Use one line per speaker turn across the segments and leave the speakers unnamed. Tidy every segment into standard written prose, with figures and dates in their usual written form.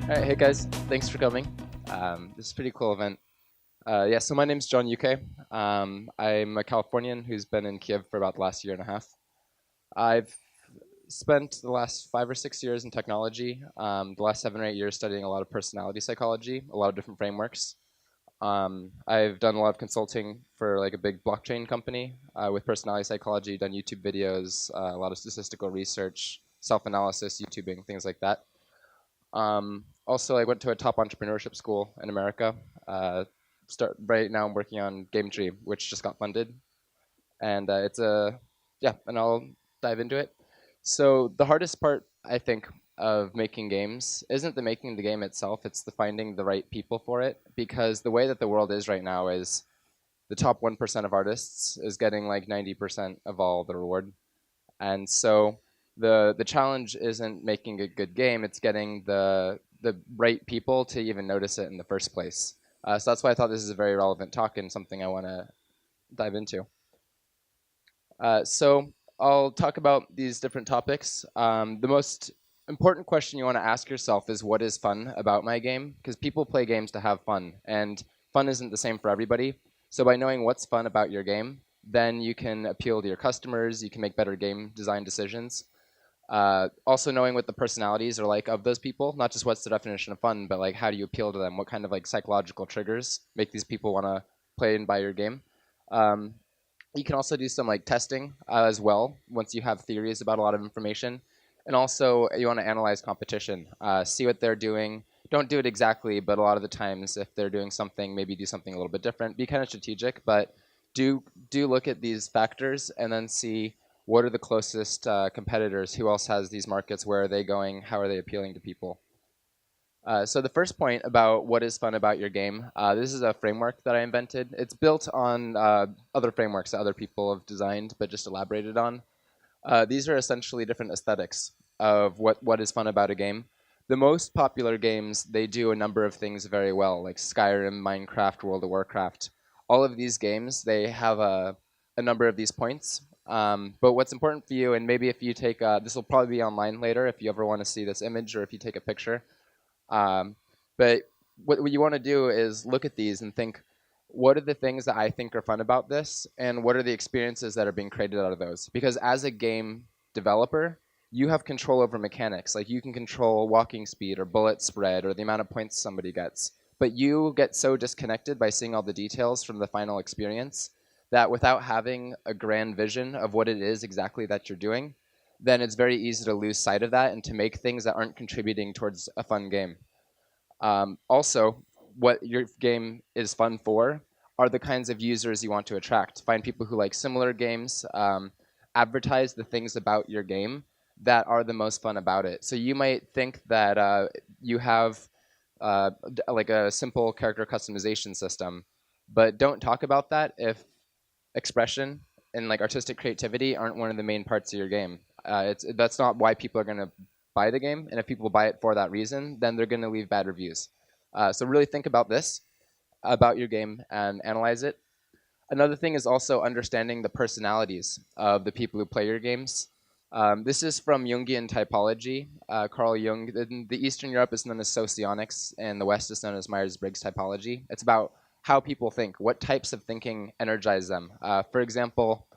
All right, hey guys, thanks for coming. This is a pretty cool event. Yeah, so my name's John UK. I'm a Californian who's been in Kiev for about the last year and a half. I've spent the last 5 or 6 years in technology, the last 7 or 8 years studying a lot of personality psychology, a lot of different frameworks. I've done a lot of consulting for like a big blockchain company with personality psychology, done YouTube videos, a lot of statistical research, self-analysis, YouTubing, things like that. Also, I went to a top entrepreneurship school in America. Right now I'm working on GameTree, which just got funded. And and I'll dive into it. So the hardest part, I think, of making games isn't the making the game itself, it's the finding the right people for it. Because the way that the world is right now is the top 1% of artists is getting like 90% of all the reward. And so the challenge isn't making a good game, it's getting the right people to even notice it in the first place. So that's why I thought this is a very relevant talk and something I want to dive into. So I'll talk about these different topics. The most important question you want to ask yourself is, what is fun about my game? Because people play games to have fun, and fun isn't the same for everybody. So by knowing what's fun about your game, then you can appeal to your customers, you can make better game design decisions. Also knowing what the personalities are like of those people, not just what's the definition of fun, but like how do you appeal to them? What kind of like psychological triggers make these people want to play and buy your game? You can also do some like testing as well once you have theories about a lot of information. And also you want to analyze competition, see what they're doing. Don't do it exactly, but a lot of the times if they're doing something, maybe do something a little bit different. Be kind of strategic, but do look at these factors and then see what are the closest competitors, who else has these markets, where are they going, how are they appealing to people. So the first point about what is fun about your game, this is a framework that I invented. It's built on other frameworks that other people have designed, but just elaborated on. These are essentially different aesthetics of what is fun about a game. The most popular games, they do a number of things very well, like Skyrim, Minecraft, World of Warcraft. All of these games, they have a number of these points. But what's important for you, and maybe if you take, this will probably be online later if you ever want to see this image or if you take a picture. But what you want to do is look at these and think, what are the things that I think are fun about this, and what are the experiences that are being created out of those? Because as a game developer, you have control over mechanics. Like you can control walking speed or bullet spread or the amount of points somebody gets. But you get so disconnected by seeing all the details from the final experience that without having a grand vision of what it is exactly that you're doing, then it's very easy to lose sight of that and to make things that aren't contributing towards a fun game. Also, what your game is fun for are the kinds of users you want to attract. Find people who like similar games, advertise the things about your game that are the most fun about it. So you might think that you have like a simple character customization system, but don't talk about that if expression and like artistic creativity aren't one of the main parts of your game. That's not why people are going to buy the game, and if people buy it for that reason, then they're going to leave bad reviews. So really think about this, about your game, and analyze it. Another thing is also understanding the personalities of the people who play your games. This is from Jungian typology. Carl Jung, in the Eastern Europe is known as socionics, and the West is known as Myers-Briggs typology. It's about how people think, what types of thinking energize them. For example,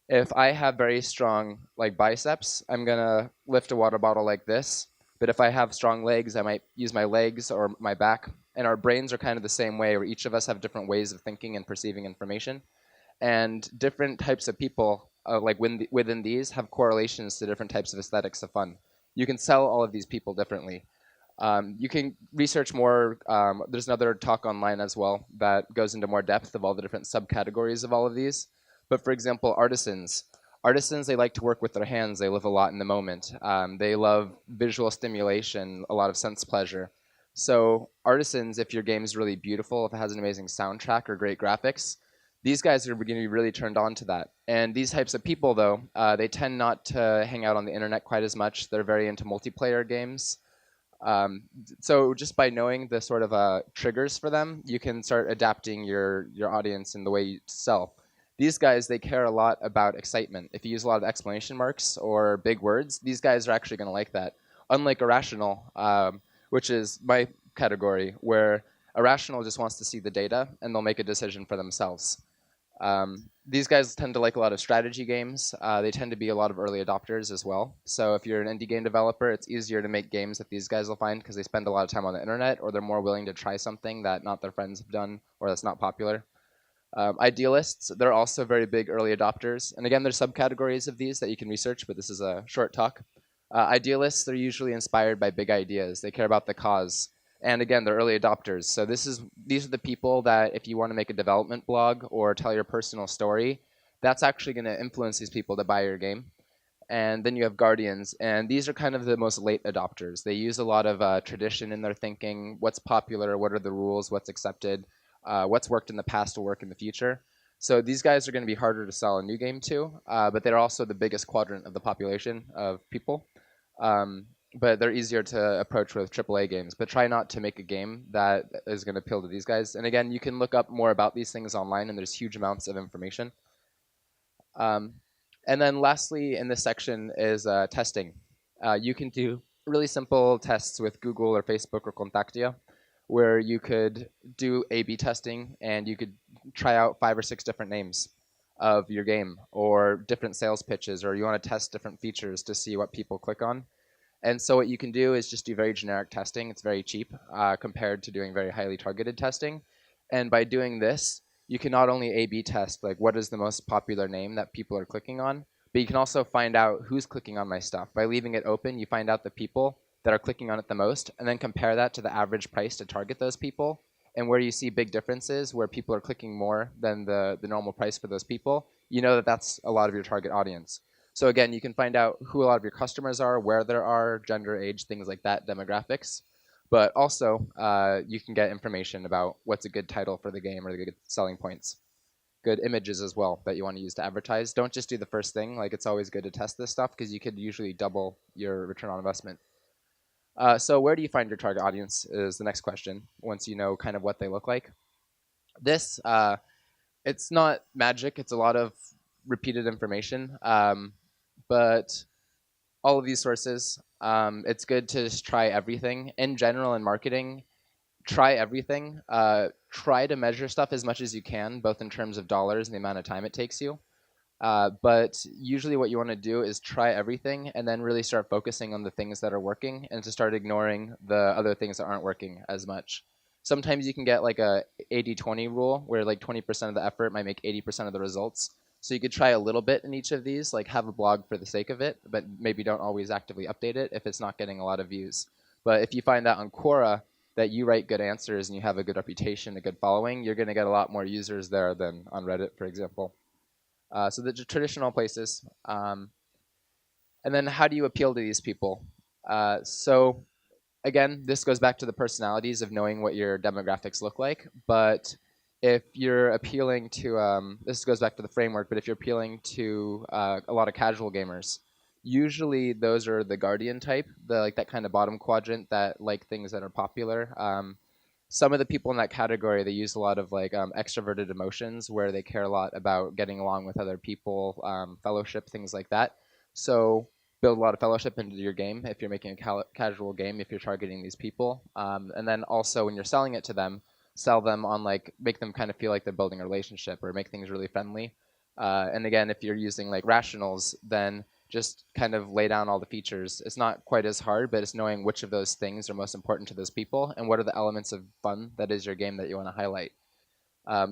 if I have very strong like biceps, I'm gonna lift a water bottle like this. But if I have strong legs, I might use my legs or my back. And our brains are kind of the same way, where each of us have different ways of thinking and perceiving information. And different types of people, within these, have correlations to different types of aesthetics of fun. You can sell all of these people differently. You can research more. There's another talk online as well that goes into more depth of all the different subcategories of all of these. But for example, artisans. Artisans, they like to work with their hands. They live a lot in the moment. They love visual stimulation, a lot of sense pleasure. So artisans, if your game is really beautiful, if it has an amazing soundtrack or great graphics, these guys are going to be really turned on to that. And these types of people, though, they tend not to hang out on the internet quite as much. They're very into multiplayer games. So just by knowing the sort of triggers for them, you can start adapting your audience and the way you sell. These guys, they care a lot about excitement. If you use a lot of exclamation marks or big words, these guys are actually going to like that. Unlike irrational, which is my category, where irrational just wants to see the data and they'll make a decision for themselves. These guys tend to like a lot of strategy games. They tend to be a lot of early adopters as well. So if you're an indie game developer, it's easier to make games that these guys will find because they spend a lot of time on the internet, or they're more willing to try something that not their friends have done or that's not popular. Idealists, they're also very big early adopters. And again, there's subcategories of these that you can research, but this is a short talk. Idealists, they're usually inspired by big ideas. They care about the cause. And again, they're early adopters. So these are the people that if you want to make a development blog or tell your personal story, that's actually going to influence these people to buy your game. And then you have guardians, and these are kind of the most late adopters. They use a lot of tradition in their thinking. What's popular? What are the rules? What's accepted? What's worked in the past will work in the future. So these guys are going to be harder to sell a new game to, but they're also the biggest quadrant of the population of people. But they're easier to approach with AAA games. But try not to make a game that is going to appeal to these guys. And again, you can look up more about these things online, and there's huge amounts of information. And then lastly in this section is testing. You can do really simple tests with Google or Facebook or Contactia, where you could do A/B testing and you could try out 5 or 6 different names of your game or different sales pitches, or you want to test different features to see what people click on. And so what you can do is just do very generic testing. It's very cheap compared to doing very highly targeted testing. And by doing this, you can not only A/B test like what is the most popular name that people are clicking on, but you can also find out who's clicking on my stuff. By leaving it open, you find out the people that are clicking on it the most, and then compare that to the average price to target those people. And where you see big differences, where people are clicking more than the normal price for those people, you know that that's a lot of your target audience. So again, you can find out who a lot of your customers are, where there are, gender, age, things like that, demographics. But also, you can get information about what's a good title for the game or the good selling points. Good images as well that you want to use to advertise. Don't just do the first thing. Like, it's always good to test this stuff because you could usually double your return on investment. So where do you find your target audience is the next question, once you know kind of what they look like. This, it's not magic. It's a lot of repeated information. But all of these sources, it's good to just try everything. In general, in marketing, try everything. Try to measure stuff as much as you can, both in terms of dollars and the amount of time it takes you. But usually what you want to do is try everything and then really start focusing on the things that are working and to start ignoring the other things that aren't working as much. Sometimes you can get like a 80-20 rule where like 20% of the effort might make 80% of the results. So you could try a little bit in each of these, like have a blog for the sake of it, but maybe don't always actively update it if it's not getting a lot of views. But if you find that on Quora that you write good answers and you have a good reputation, a good following, you're going to get a lot more users there than on Reddit, for example. So the traditional places. And then how do you appeal to these people? So again, this goes back to the personalities of knowing what your demographics look like. But if you're appealing to, this goes back to the framework, but if you're appealing to a lot of casual gamers, usually those are the guardian type, like that kind of bottom quadrant that like things that are popular. Some of the people in that category, they use a lot of like extroverted emotions where they care a lot about getting along with other people, fellowship, things like that. So build a lot of fellowship into your game if you're making a casual game, if you're targeting these people. And then also when you're selling it to them, sell them on like, make them kind of feel like they're building a relationship or make things really friendly. And again, if you're using like rationals, then just kind of lay down all the features. It's not quite as hard, but it's knowing which of those things are most important to those people and what are the elements of fun that is your game that you want to highlight.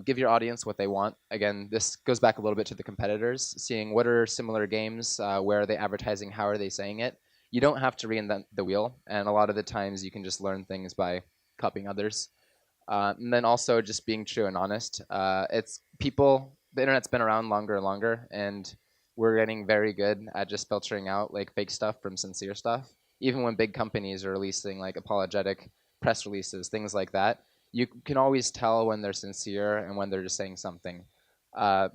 Give your audience what they want. Again, this goes back a little bit to the competitors, seeing what are similar games, where are they advertising, how are they saying it. You don't have to reinvent the wheel, and a lot of the times you can just learn things by copying others. And then also just being true and honest. It's people, the internet's been around longer and longer, and we're getting very good at just filtering out like fake stuff from sincere stuff. Even when big companies are releasing like apologetic press releases, things like that, you can always tell when they're sincere and when they're just saying something.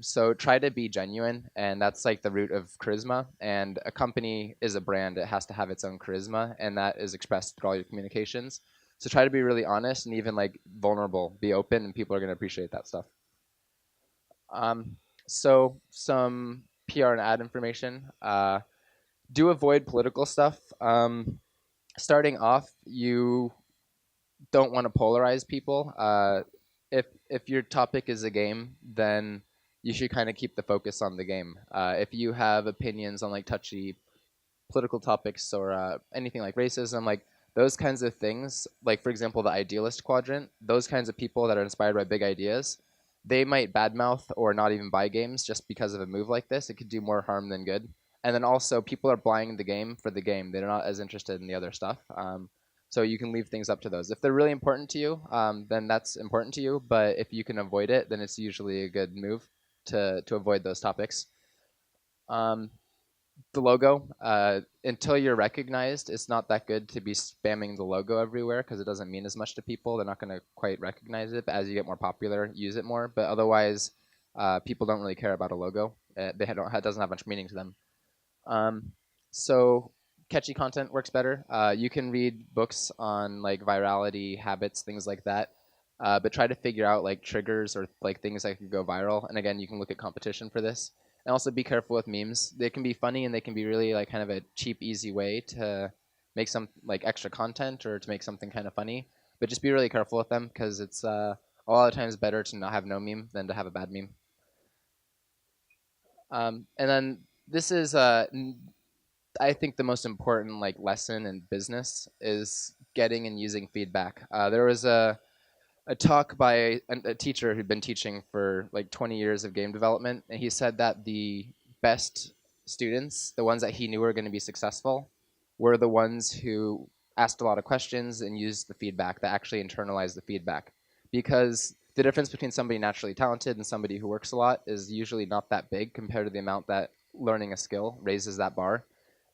So try to be genuine, and that's like the root of charisma. And a company is a brand; it has to have its own charisma, and that is expressed through all your communications. So try to be really honest and even like vulnerable. Be open, and people are going to appreciate that stuff. So some PR and ad information. Do avoid political stuff. Starting off, you don't want to polarize people. If your topic is a game, then you should kind of keep the focus on the game. If you have opinions on like touchy political topics or anything like racism, like those kinds of things, like for example, the idealist quadrant, those kinds of people that are inspired by big ideas, they might badmouth or not even buy games just because of a move like this. It could do more harm than good. And then also, people are buying the game for the game. They're not as interested in the other stuff. So you can leave things up to those. If they're really important to you, then that's important to you. But if you can avoid it, then it's usually a good move to avoid those topics. Um, the logo, until you're recognized, it's not that good to be spamming the logo everywhere because it doesn't mean as much to people. They're not going to quite recognize it. But as you get more popular, use it more. But otherwise, people don't really care about a logo. It doesn't have much meaning to them. Um, so catchy content works better. You can read books on like virality, habits, things like that. But try to figure out like triggers or like things that could go viral. And again, you can look at competition for this. And also be careful with memes. They can be funny and they can be really like kind of a cheap, easy way to make some like extra content or to make something kind of funny. But just be really careful with them because it's a lot of times better to not have no meme than to have a bad meme. And then this is I think the most important like lesson in business is getting and using feedback. There was a talk by a teacher who'd been teaching for like 20 years of game development, and he said that the best students, the ones that he knew were going to be successful, were the ones who asked a lot of questions and used the feedback, that actually internalized the feedback. Because the difference between somebody naturally talented and somebody who works a lot is usually not that big compared to the amount that learning a skill raises that bar.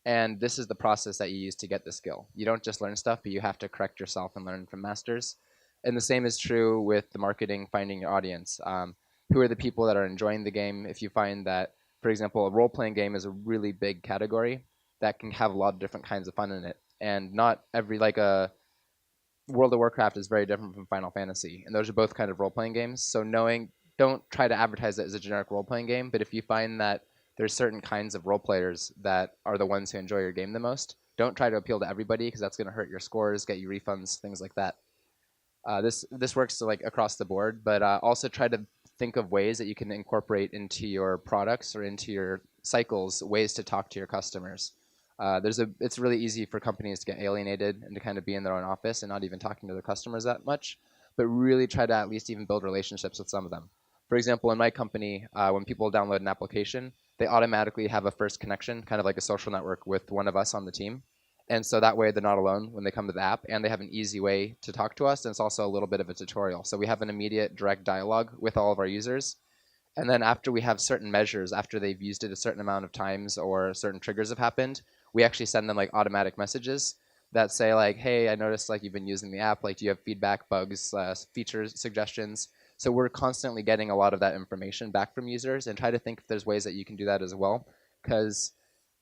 And this is the process that you use to get the skill. You don't just learn stuff, but you have to correct yourself and learn from masters. And the same is true with the marketing, finding your audience. Who are the people that are enjoying the game? If you find that, for example, a role playing game is a really big category that can have a lot of different kinds of fun in it. And not every, like a World of Warcraft is very different from Final Fantasy. And those are both kind of role playing games. So don't try to advertise it as a generic role playing game. But if you find that there's certain kinds of role players that are the ones who enjoy your game the most, don't try to appeal to everybody because that's going to hurt your scores, get you refunds, things like that. This works like across the board, but also try to think of ways that you can incorporate into your products or into your cycles ways to talk to your customers. It's really easy for companies to get alienated and to kind of be in their own office and not even talking to their customers that much, but really try to at least even build relationships with some of them. For example, in my company, when people download an application, they automatically have a first connection, kind of like a social network with one of us on the team. And so that way they're not alone when they come to the app, and they have an easy way to talk to us, and it's also a little bit of a tutorial. So we have an immediate direct dialogue with all of our users. And then after we have certain measures, after they've used it a certain amount of times or certain triggers have happened, we actually send them like automatic messages that say like, hey, I noticed like you've been using the app. Like, do you have feedback, bugs, features, suggestions? So we're constantly getting a lot of that information back from users, and try to think if there's ways that you can do that as well. Because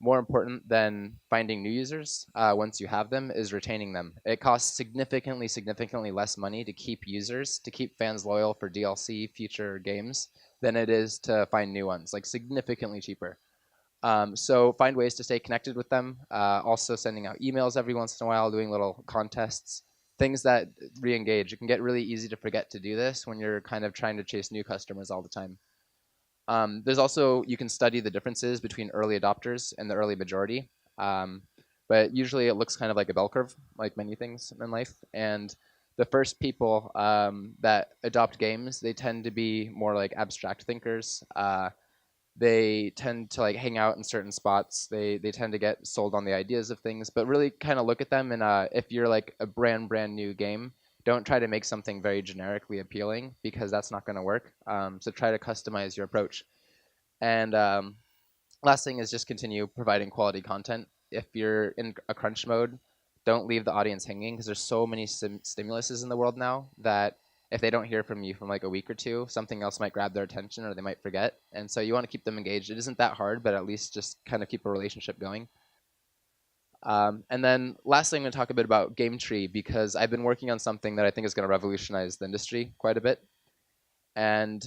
more important than finding new users once you have them is retaining them. It costs significantly, significantly less money to keep users, to keep fans loyal for DLC future games than it is to find new ones, like significantly cheaper. So find ways to stay connected with them. Also sending out emails every once in a while, doing little contests, things that re-engage. It can get really easy to forget to do this when you're kind of trying to chase new customers all the time. There's also, you can study the differences between early adopters and the early majority. But usually it looks kind of like a bell curve, like many things in life. And the first people that adopt games, they tend to be more like abstract thinkers. They tend to like hang out in certain spots. They tend to get sold on the ideas of things, but really kind of look at them. And if you're like a brand new game, don't try to make something very generically appealing because that's not going to work. So try to customize your approach. And last thing is just continue providing quality content. If you're in a crunch mode, don't leave the audience hanging because there's so many stimuluses in the world now that if they don't hear from you from like a week or two, something else might grab their attention or they might forget. And so you want to keep them engaged. It isn't that hard, but at least just kind of keep a relationship going. And then lastly, I'm going to talk a bit about GameTree because I've been working on something that I think is going to revolutionize the industry quite a bit. And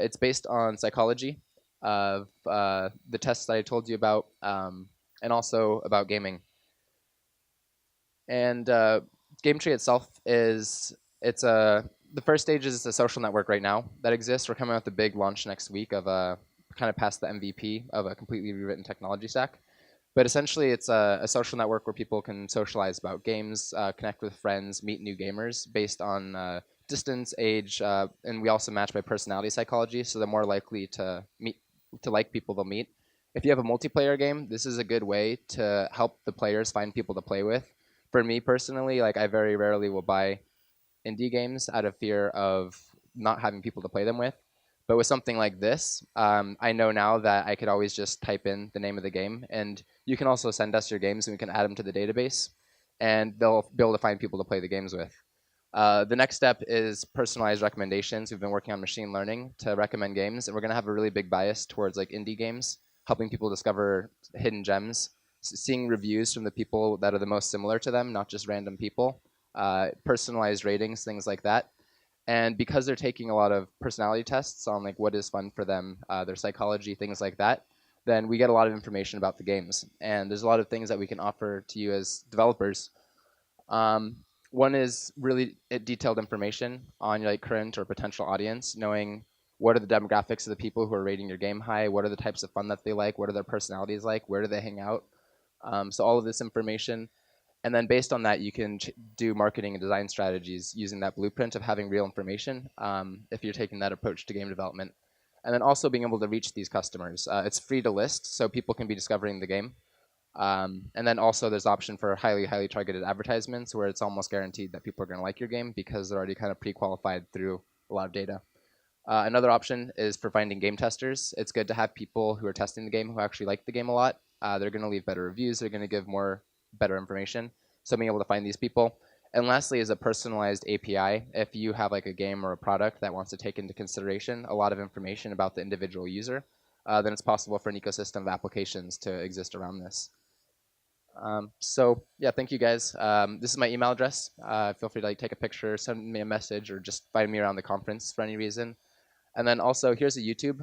it's based on psychology. of the tests that I told you about, and also about gaming. And GameTree itself the first stage is a social network right now that exists. We're coming out with a big launch next week of kind of past the MVP of a completely rewritten technology stack. But essentially, it's a social network where people can socialize about games, connect with friends, meet new gamers based on distance, age, and we also match by personality psychology. So they're more likely to like people they'll meet. If you have a multiplayer game, this is a good way to help the players find people to play with. For me personally, like I very rarely will buy indie games out of fear of not having people to play them with. But with something like this, I know now that I could always just type in the name of the game, and you can also send us your games, and we can add them to the database, and they'll be able to find people to play the games with. The next step is personalized recommendations. We've been working on machine learning to recommend games, and we're going to have a really big bias towards like indie games, helping people discover hidden gems, seeing reviews from the people that are the most similar to them, not just random people, personalized ratings, things like that. And because they're taking a lot of personality tests on like what is fun for them, their psychology, things like that, then we get a lot of information about the games. And there's a lot of things that we can offer to you as developers. Um, One is really detailed information on your like current or potential audience, knowing what are the demographics of the people who are rating your game high, what are the types of fun that they like, what are their personalities like, where do they hang out. So all of this information, and then based on that, you can do marketing and design strategies using that blueprint of having real information if you're taking that approach to game development. And then also being able to reach these customers. It's free to list, so people can be discovering the game. And then also there's option for highly, highly targeted advertisements where it's almost guaranteed that people are going to like your game because they're already kind of pre-qualified through a lot of data. Another option is for finding game testers. It's good to have people who are testing the game who actually like the game a lot. They're going to leave better reviews. They're going to give better information. So being able to find these people. And lastly is a personalized API. If you have like a game or a product that wants to take into consideration a lot of information about the individual user, then it's possible for an ecosystem of applications to exist around this. So yeah, thank you guys. This is my email address. Feel free to like take a picture, send me a message, or just find me around the conference for any reason. And then also here's a YouTube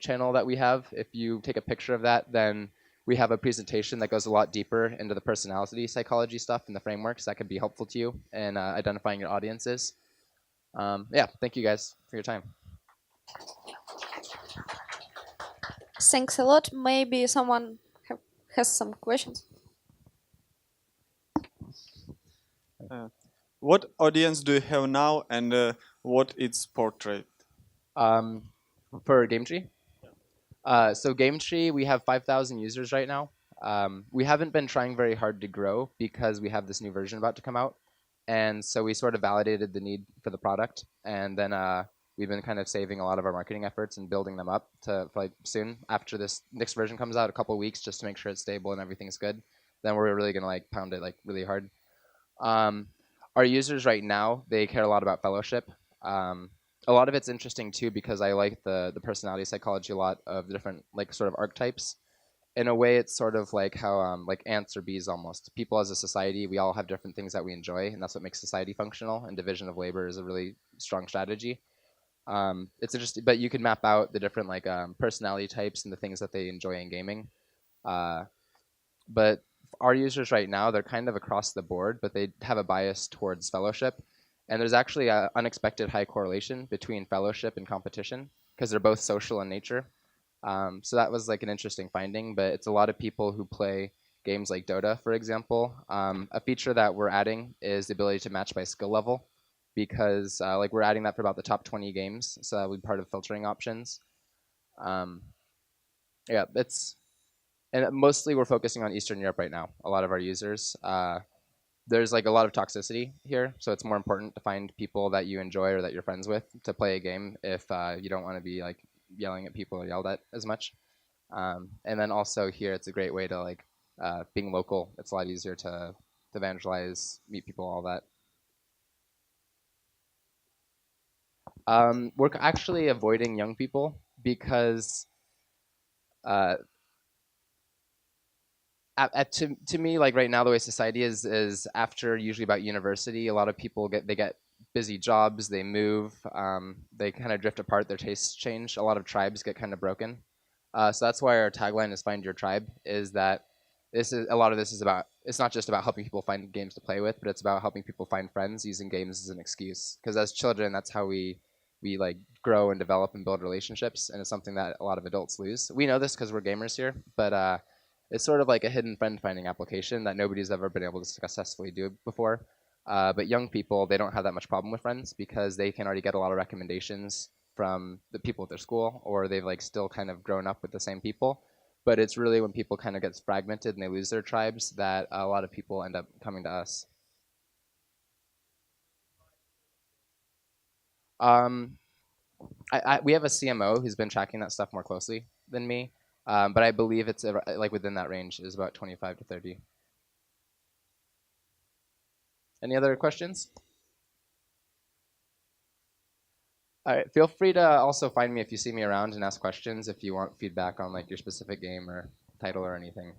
channel that we have. If you take a picture of that, then we have a presentation that goes a lot deeper into the personality psychology stuff and the frameworks that could be helpful to you in identifying your audiences. Yeah, thank you guys for your time.
Thanks a lot. Maybe someone has some questions.
What audience do you have now, and what its portrait?
For GameTree? So GameTree, we have 5,000 users right now. We haven't been trying very hard to grow because we have this new version about to come out. And so we sort of validated the need for the product. And then we've been kind of saving a lot of our marketing efforts and building them up for like soon after this next version comes out, a couple of weeks just to make sure it's stable and everything's good. Then we're really going to like pound it like really hard. Our users right now, they care a lot about fellowship. A lot of it's interesting too because I like the personality psychology a lot of the different like sort of archetypes. In a way, it's sort of like how like ants or bees almost. People as a society, we all have different things that we enjoy, and that's what makes society functional. And division of labor is a really strong strategy. It's interesting, but you can map out the different like personality types and the things that they enjoy in gaming. But our users right now, they're kind of across the board, but they have a bias towards fellowship. And there's actually an unexpected high correlation between fellowship and competition because they're both social in nature. So that was like an interesting finding, but it's a lot of people who play games like Dota, for example. A feature that we're adding is the ability to match by skill level because like we're adding that for about the top 20 games. So that will be part of filtering options. Yeah, and mostly we're focusing on Eastern Europe right now. A lot of our users. There's like a lot of toxicity here, so it's more important to find people that you enjoy or that you're friends with to play a game if you don't want to be like yelling at people or yelled at as much. And then also here, it's a great way to like being local. It's a lot easier to evangelize, meet people, all that. We're actually avoiding young people because to me, like right now, the way society is after usually about university, a lot of people get busy jobs, they move, they kind of drift apart, their tastes change. A lot of tribes get kind of broken. So that's why our tagline is "Find Your Tribe." Is that a lot of this is about. It's not just about helping people find games to play with, but it's about helping people find friends using games as an excuse. Because as children, that's how we like grow and develop and build relationships, and it's something that a lot of adults lose. We know this because we're gamers here, but it's sort of like a hidden friend finding application that nobody's ever been able to successfully do before. But young people, they don't have that much problem with friends because they can already get a lot of recommendations from the people at their school, or they've like still kind of grown up with the same people. But it's really when people kind of get fragmented and they lose their tribes that a lot of people end up coming to us. Um, we have a CMO who's been tracking that stuff more closely than me, but I believe it's like within that range is about 25 to 30. Any other questions? All right, feel free to also find me if you see me around and ask questions if you want feedback on like your specific game or title or anything.